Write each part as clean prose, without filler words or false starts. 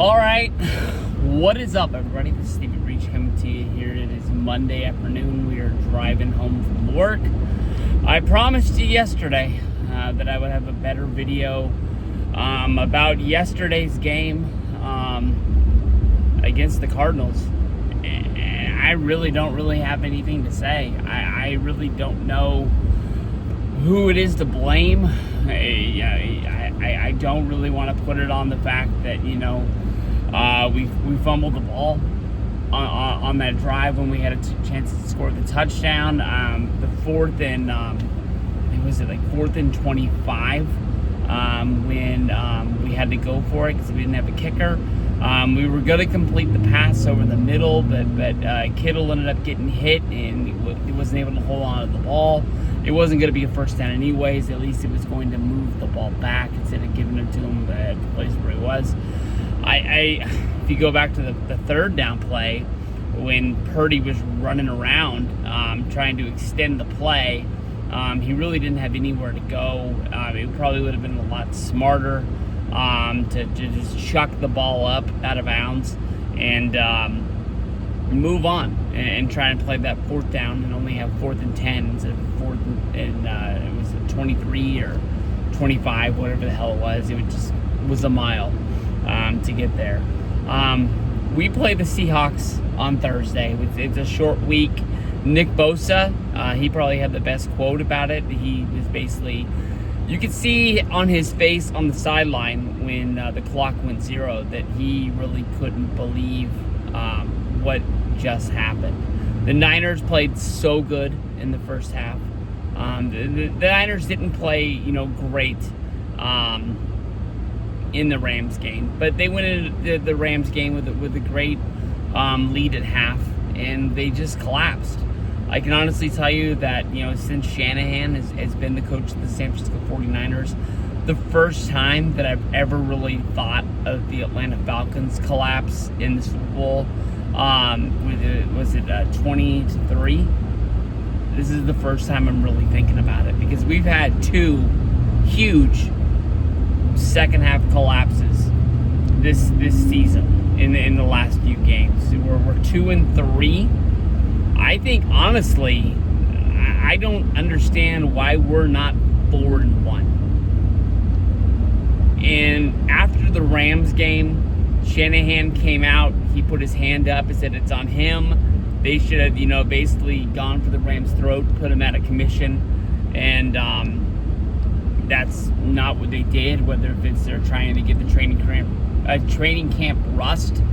All right, what is up, everybody? This is Stephen Breach coming to you here. It is Monday afternoon. We are driving home from work. I promised you yesterday that I would have a better video about yesterday's game against the Cardinals. And I really don't have anything to say. I really don't know who it is to blame. I don't really want to put it on the fact that, we fumbled the ball on that drive when we had a chance to score the touchdown. The fourth and, fourth and 25 when we had to go for it because we didn't have a kicker. We were going to complete the pass over the middle, but Kittle ended up getting hit and he wasn't able to hold on to the ball. It wasn't going to be a first down anyways. At least it was going to move the ball back instead of giving it to him at the place where he was. If you go back to the third down play, when Purdy was running around trying to extend the play, he really didn't have anywhere to go. It probably would have been a lot smarter to just chuck the ball up out of bounds and move on and try and play that fourth down and only have 4th and 10 instead of 4th and it was 23 or 25, whatever the hell it was. It was a mile to get there. We play the Seahawks on Thursday. It's a short week. Nick Bosa, he probably had the best quote about it. He was basically, you could see on his face on the sideline when the clock went 0 that he really couldn't believe what just happened. The Niners played so good in the first half. The Niners didn't play, great in the Rams game, but they went into the Rams game with a great lead at half, and they just collapsed. I can honestly tell you that, since Shanahan has been the coach of the San Francisco 49ers, the first time that I've ever really thought of the Atlanta Falcons collapse in the Super Bowl, was it 20-3? This is the first time I'm really thinking about it, because we've had 2 huge second half collapses this season in the last few games. We're 2-3. I think, honestly, I don't understand why we're not 4-1. And after the Rams game, Shanahan came out, he put his hand up and said it's on him. They should have, basically gone for the Rams' throat, put him out of commission. And that's not what they did, whether if they're trying to get the training camp rust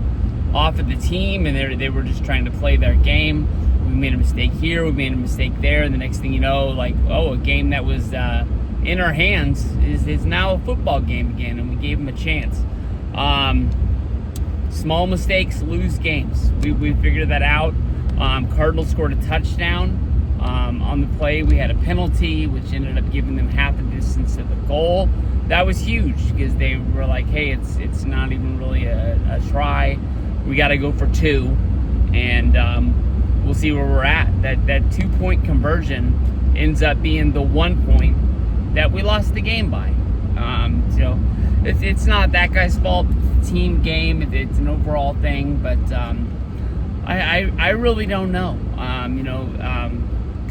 off of the team and they were just trying to play their game. We made a mistake here, we made a mistake there, and the next thing you know, a game that was in our hands is now a football game again, and we gave them a chance. Small mistakes lose games. We figured that out. Cardinals scored a touchdown. On the play, we had a penalty, which ended up giving them half the distance to the goal. That was huge because they were like, hey, it's not even really a try. We got to go for 2, and we'll see where we're at. That 2-point conversion ends up being the 1 point that we lost the game by. So it's not that guy's fault. It's a team game. It's an overall thing, but I really don't know.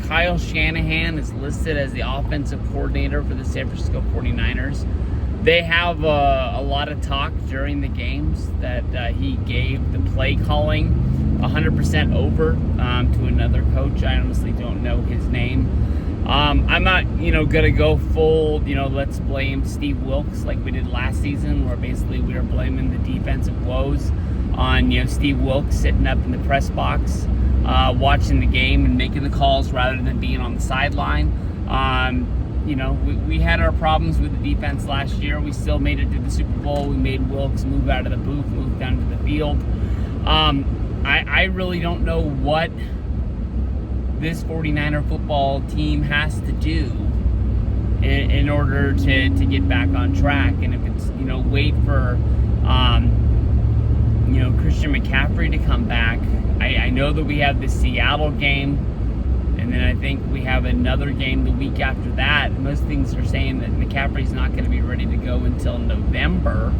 Kyle Shanahan is listed as the offensive coordinator for the San Francisco 49ers. They have a lot of talk during the games that he gave the play calling 100% over to another coach. I honestly don't know his name. I'm not, going to go full, let's blame Steve Wilks like we did last season, where basically we were blaming the defensive woes on, Steve Wilks sitting up in the press box, watching the game and making the calls rather than being on the sideline. We had our problems with the defense last year. We still made it to the Super Bowl. We made Wilks move out of the booth, move down to the field. I really don't know what this 49er football team has to do in order to get back on track. And if it's, wait for, Christian McCaffrey to come back. I know that we have the Seattle game, and then I think we have another game the week after that. Most things are saying that McCaffrey's not going to be ready to go until November.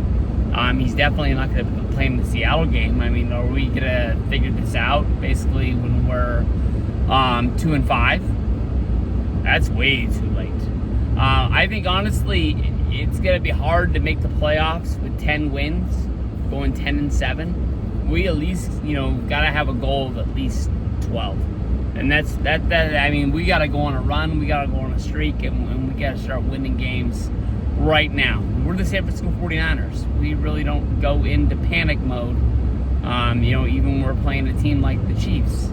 He's definitely not going to be playing the Seattle game. I mean, are we going to figure this out basically when we're 2-5? That's way too late. I think honestly, it's going to be hard to make the playoffs with 10 wins, going 10-7. We at least, got to have a goal of at least 12. And that. I mean, we got to go on a run. We got to go on a streak, and we got to start winning games right now. We're the San Francisco 49ers. We really don't go into panic mode. Even when we're playing a team like the Chiefs,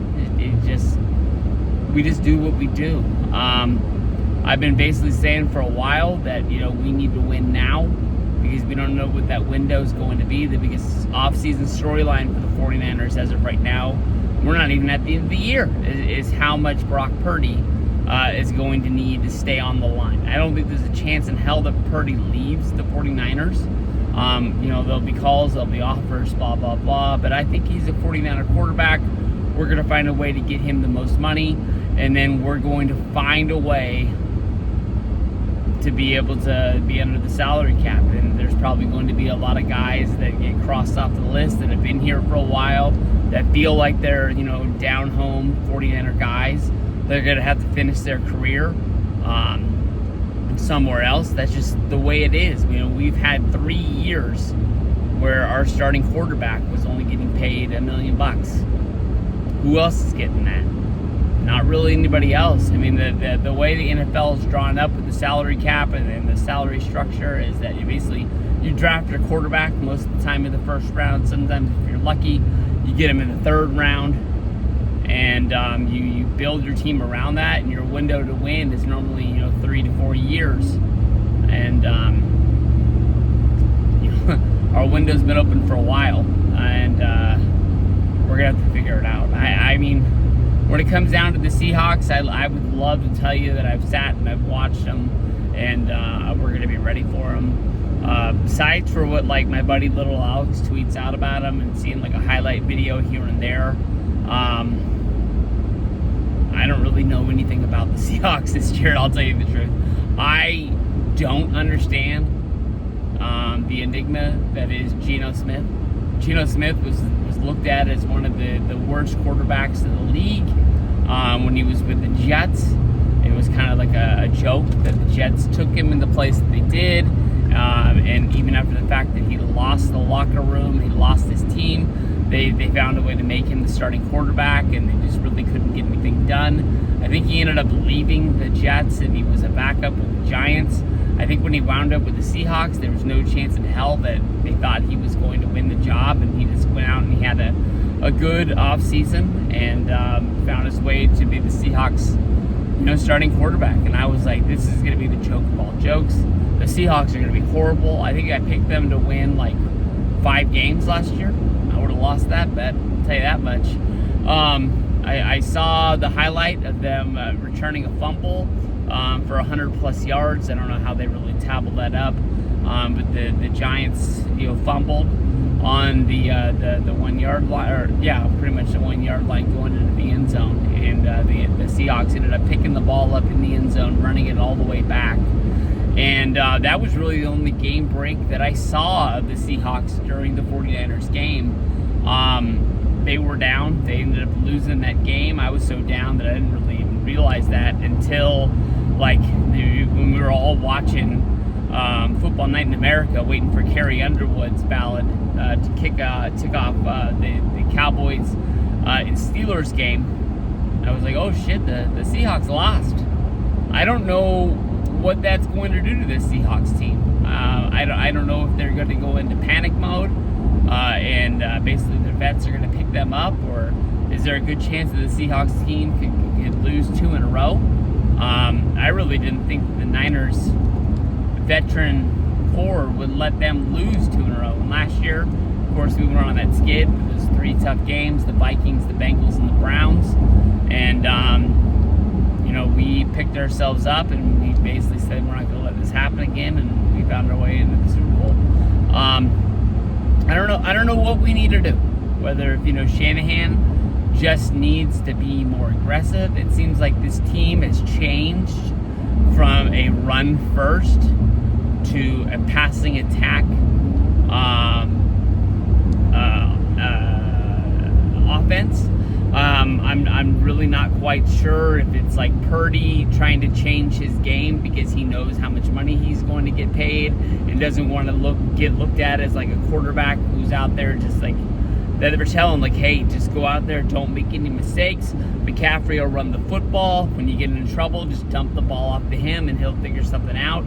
we just do what we do. I've been basically saying for a while that we need to win now because we don't know what that window is going to be. The biggest off-season storyline for the 49ers as of right now, we're not even at the end of the year, is how much Brock Purdy is going to need to stay on the line. I don't think there's a chance in hell that Purdy leaves the 49ers. There'll be calls, there'll be offers, blah, blah, blah. But I think he's a 49er quarterback. We're going to find a way to get him the most money. And then we're going to find a way to be able to be under the salary cap. And there's probably going to be a lot of guys that get crossed off the list that have been here for a while that feel like they're, down home 49er guys. They're going to have to finish their career somewhere else. That's just the way it is. We've had 3 years where our starting quarterback was only getting paid $1 million. Who else is getting that? Not really anybody else. I mean, the way the NFL is drawn up with the salary cap and the salary structure is that you draft your quarterback most of the time in the first round. Sometimes if you're lucky, you get him in the third round. And you build your team around that, and your window to win is normally 3 to 4 years. And our window's been open for a while, and we're gonna have to figure it out. I mean, when it comes down to the Seahawks, I would love to tell you that I've sat and I've watched them, and we're gonna be ready for them. Besides for what my buddy Little Alex tweets out about them and seeing a highlight video here and there. I don't really know anything about the Seahawks this year, I'll tell you the truth. I don't understand the enigma that is Geno Smith. Geno Smith was looked at as one of the worst quarterbacks in the league when he was with the Jets. It was kind of like a joke that the Jets took him in the place that they did. And even after the fact that he lost the locker room, he lost his team, they found a way to make him the starting quarterback, and they just really couldn't get anything done. I think he ended up leaving the Jets, and he was a backup with the Giants. I think when he wound up with the Seahawks, there was no chance in hell that they thought he was going to win the job, and he just went out and he had a good offseason and found his way to be the Seahawks starting quarterback. And I was like, this is going to be the joke of all jokes. The Seahawks are going to be horrible. I think I picked them to win 5 games last year. I would have lost that bet, I'll tell you that much. I saw the highlight of them returning a fumble for 100+ yards. I don't know how they really tabbled that up, but the Giants fumbled on the 1 yard line, or pretty much the 1 yard line going into the end zone, and the Seahawks ended up picking the ball up in the end zone, running it all the way back. And that was really the only game break that I saw of the Seahawks during the 49ers game. They were down. They ended up losing that game. I was so down that I didn't really even realize that until when we were all watching Football Night in America, waiting for Carrie Underwood's ballot to tick off the Cowboys and Steelers game. I was like, oh shit, the Seahawks lost. I don't know what that's going to do to this Seahawks team. I don't know if they're going to go into panic mode and basically their vets are going to pick them up, or is there a good chance that the Seahawks team could lose 2 in a row? I really didn't think the Niners veteran core would let them lose 2 in a row. And last year, of course, we went on that skid with those 3 tough games, the Vikings, the Bengals, and the Browns. And we picked ourselves up and we basically said we're not going to let this happen again, and we found our way into the Super Bowl. I don't know what we need to do. Whether Shanahan just needs to be more aggressive. It seems like this team has changed from a run first to a passing attack offense. I'm really not quite sure if it's like Purdy trying to change his game because he knows how much money he's going to get paid and doesn't want to get looked at as like a quarterback who's out there just like that they're telling like, hey, just go out there, don't make any mistakes. McCaffrey will run the football. When you get in trouble, just dump the ball off to him and he'll figure something out.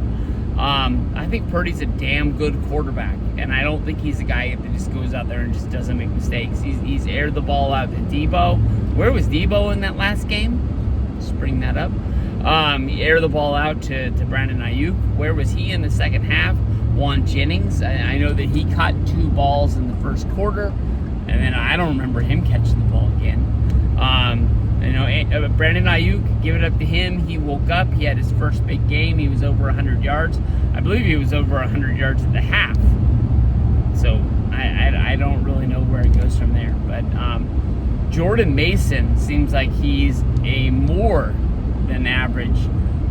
I think Purdy's a damn good quarterback, and I don't think he's a guy that just goes out there and just doesn't make mistakes. He's aired the ball out to Debo. Where was Debo in that last game? Just bring that up. He aired the ball out to Brandon Ayuk. Where was he in the second half? Juan Jennings. I know that he caught 2 balls in the first quarter, and then I don't remember him catching the ball again. Brandon Ayuk, give it up to him. He woke up. He had his first big game. He was over 100 yards. I believe he was over 100 yards at the half. So I don't really know where it goes from there. But Jordan Mason seems like he's a more than average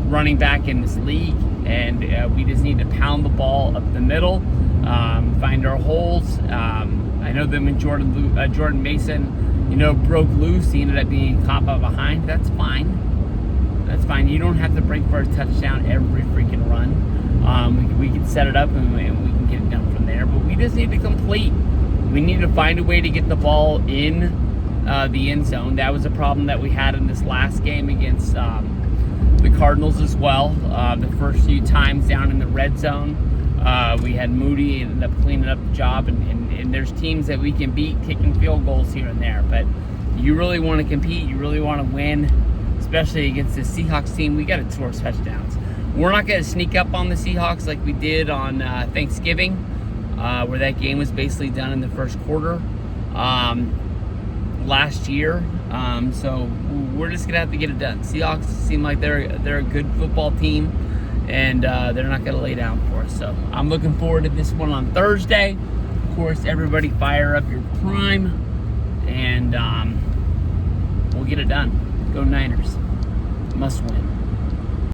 running back in this league. And we just need to pound the ball up the middle, find our holes. I know that when Jordan Mason, broke loose, he ended up being caught by behind. That's fine. That's fine. You don't have to break for a touchdown every freaking run. We can set it up and we can get it done from there. But we just need to complete. We need to find a way to get the ball in the end zone. That was a problem that we had in this last game against the Cardinals as well. The first few times down in the red zone, we had Moody ended up cleaning up the job, and there's teams that we can beat kicking field goals here and there. But you really want to compete, you really want to win, especially against the Seahawks team. We got to score touchdowns. We're not going to sneak up on the Seahawks like we did on Thanksgiving, where that game was basically done in the first quarter last year. So we're just going to have to get it done. Seahawks seem like they're a good football team, and they're not going to lay down for us. So I'm looking forward to this one on Thursday. Of course, everybody fire up your prime, and we'll get it done. Go Niners. Must win.